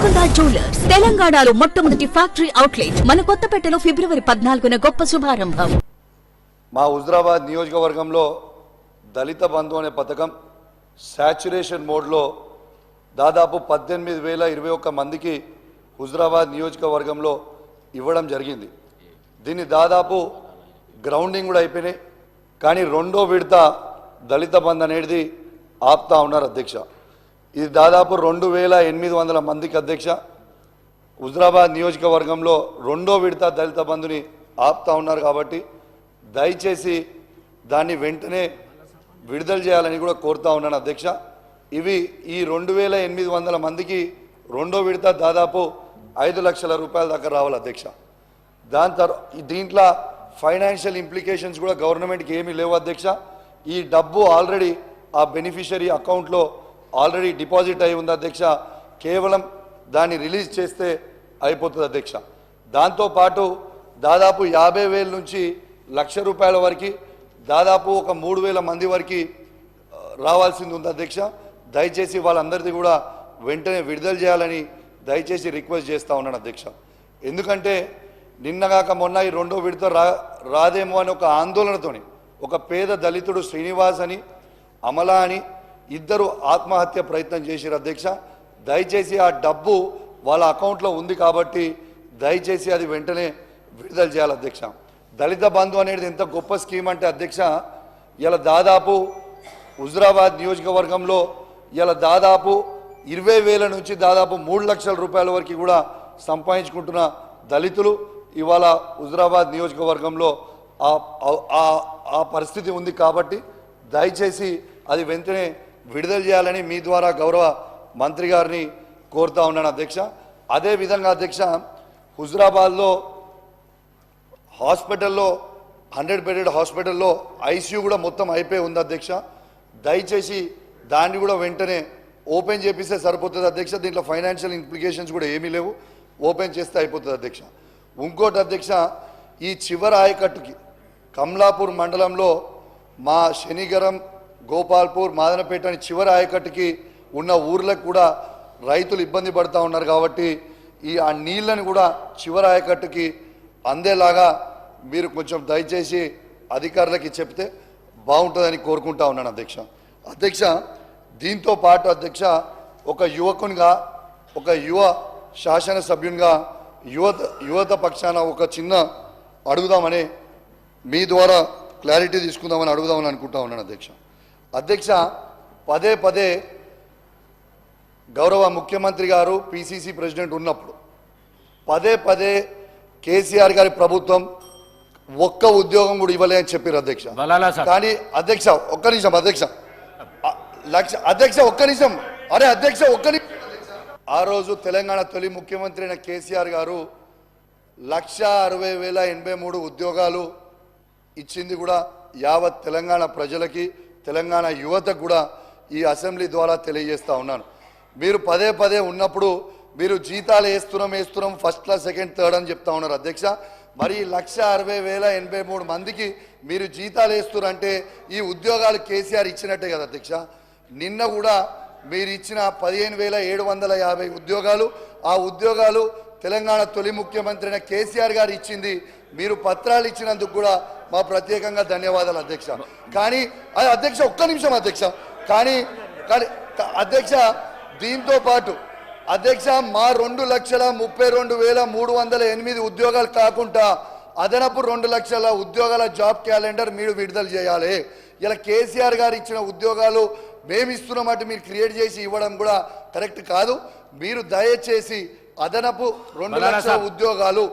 Golconda jewellers తెలంగాణలో మొట్టమొదటి factory outlet మన కొత్తపేటలో ఫిబ్రవరి 14న గొప్ప శుభారంభం. మా హుజరాబాద్ నియోజకవర్గంలో దళిత బంధు అనే పథకం సాచురేషన్ మోడ్లో దాదాపు 18,021 మందికి హుజరాబాద్ నియోజకవర్గంలో ఇవ్వడం జరిగింది. దీన్ని దాదాపు గ్రౌండింగ్ కూడా అయిపోయినాయి. కానీ రెండో విడత దళిత బంధు అనేది ఆపుతా ఉన్నారు అధ్యక్ష. ఇది దాదాపు 2,800 మందికి అధ్యక్ష. హుజరాబాద్ నియోజకవర్గంలో రెండో విడత దళిత బంధుని ఆపుతా ఉన్నారు. కాబట్టి దయచేసి దాన్ని వెంటనే విడుదల చేయాలని కూడా కోరుతా ఉన్నాను అధ్యక్ష. ఇవి ఈ 2,800 మందికి రెండో విడత దాదాపు 5 లక్షల రూపాయల దాకా రావాలి అధ్యక్ష. దాని తర్వాత దీంట్లో ఫైనాన్షియల్ ఇంప్లికేషన్స్ కూడా గవర్నమెంట్కి ఏమీ లేవు అధ్యక్ష. ఈ డబ్బు ఆల్రెడీ ఆ బెనిఫిషరీ అకౌంట్లో ఆల్రెడీ డిపాజిట్ అయి ఉంది అధ్యక్ష. కేవలం దాన్ని రిలీజ్ చేస్తే అయిపోతుంది అధ్యక్ష. దాంతోపాటు దాదాపు 50,000 నుంచి ₹1,00,000 వరకు దాదాపు ఒక 3,000 మంది వరకు రావాల్సింది ఉంది అధ్యక్ష. దయచేసి వాళ్ళందరిది కూడా వెంటనే విడుదల చేయాలని దయచేసి రిక్వెస్ట్ చేస్తూ ఉన్నాను అధ్యక్ష. ఎందుకంటే నిన్నగాక మొన్న ఈ రెండో విడత రాదేమో అని ఒక ఆందోళనతోని ఒక పేద దళితుడు శ్రీనివాస్ అని అమలా అని ఇద్దరు ఆత్మహత్య ప్రయత్నం చేశారు అధ్యక్ష. దయచేసి ఆ డబ్బు వాళ్ళ అకౌంట్లో ఉంది కాబట్టి దయచేసి అది వెంటనే విడుదల చేయాలి అధ్యక్ష. దళిత బంధు అనేది ఎంత గొప్ప స్కీమ్ అంటే అధ్యక్ష, ఇలా దాదాపు హుజరాబాద్ నియోజకవర్గంలో ఇలా దాదాపు 20,000 నుంచి దాదాపు 3 లక్షల రూపాయల వరకు కూడా సంపాదించుకుంటున్న దళితులు ఇవాళ హుజరాబాద్ నియోజకవర్గంలో ఆ పరిస్థితి ఉంది. కాబట్టి దయచేసి అది వెంటనే విడుదల చేయాలని మీ ద్వారా గౌరవ మంత్రి గారిని కోరుతా ఉన్నాను అధ్యక్ష. అదేవిధంగా అధ్యక్ష, హుజరాబాద్లో హాస్పిటల్లో 100 బెడెడ్ హాస్పిటల్లో ఐసీయూ కూడా మొత్తం అయిపోయి ఉంది అధ్యక్ష. దయచేసి దాన్ని కూడా వెంటనే ఓపెన్ చేపిస్తే సరిపోతుంది అధ్యక్ష. దీంట్లో ఫైనాన్షియల్ ఇంప్లికేషన్స్ కూడా ఏమీ లేవు, ఓపెన్ చేస్తే అయిపోతుంది అధ్యక్ష. ఇంకోటి అధ్యక్ష, ఈ చివరి ఆయకట్టుకి కమలాపూర్ మండలంలో మా శనిగరం, గోపాల్పూర్, మాదనపేట అని చివరి ఆయకట్టుకి ఉన్న ఊర్లకు కూడా రైతులు ఇబ్బంది పడుతూ ఉన్నారు. కాబట్టి ఆ నీళ్ళని కూడా చివరి ఆయకట్టుకి అందేలాగా మీరు కొంచెం దయచేసి అధికారులకి చెప్తే బాగుంటుందని కోరుకుంటా ఉన్నాను అధ్యక్ష. అధ్యక్ష, దీంతో పాటు అధ్యక్ష, ఒక యువకునిగా, ఒక యువ శాసనసభ్యునిగా యువత పక్షాన ఒక చిన్న అడుగుదామని మీ ద్వారా క్లారిటీ తీసుకుందామని అడుగుదామని అనుకుంటా ఉన్నాను అధ్యక్ష. అధ్యక్ష, పదే గౌరవ ముఖ్యమంత్రి గారు పిసిసి ప్రెసిడెంట్ ఉన్నప్పుడు పదే కేసీఆర్ గారి ప్రభుత్వం ఒక్క ఉద్యోగం కూడా ఇవ్వలే అని చెప్పారు అధ్యక్ష. కానీ అధ్యక్ష ఒక్క నిమిషం అధ్యక్ష, ఒక్క నిమిషం, అరే అధ్యక్ష ఒక్క నిమిషం. ఆ రోజు తెలంగాణ తొలి ముఖ్యమంత్రి అయిన కేసీఆర్ గారు 1,60,083 ఉద్యోగాలు ఇచ్చింది కూడా యావత్ తెలంగాణ ప్రజలకి, తెలంగాణ యువతకు కూడా ఈ అసెంబ్లీ ద్వారా తెలియజేస్తూ ఉన్నాను. మీరు పదే ఉన్నప్పుడు మీరు జీతాలు వేస్తున్నాం ఫస్ట్ క్లాస్, సెకండ్, థర్డ్ అని చెప్తా ఉన్నారు అధ్యక్ష. మరి 1,60,083 మందికి మీరు జీతాలు వేస్తున్నారంటే ఈ ఉద్యోగాలు కేసీఆర్ ఇచ్చినట్టే కదా అధ్యక్ష. నిన్న కూడా మీరు ఇచ్చిన 15,750 ఉద్యోగాలు, ఆ ఉద్యోగాలు తెలంగాణ తొలి ముఖ్యమంత్రి అయిన కేసీఆర్ గారు ఇచ్చింది. మీరు పత్రాలు ఇచ్చినందుకు కూడా మా ప్రత్యేకంగా ధన్యవాదాలు అధ్యక్ష. కానీ అధ్యక్ష ఒక్క నిమిషం అధ్యక్ష, కానీ అధ్యక్ష దీంతో పాటు అధ్యక్ష మా 2,32,308 ఉద్యోగాలు కాకుండా అదనపు 2 లక్షల ఉద్యోగాల జాబ్ క్యాలెండర్ మీరు విడుదల చేయాలి. ఇలా కేసీఆర్ గారు ఇచ్చిన ఉద్యోగాలు మేము ఇస్తున్నామంటే మీరు క్రియేట్ చేసి ఇవ్వడం కూడా కరెక్ట్ కాదు. మీరు దయచేసి అదనపు 2 లక్షల ఉద్యోగాలు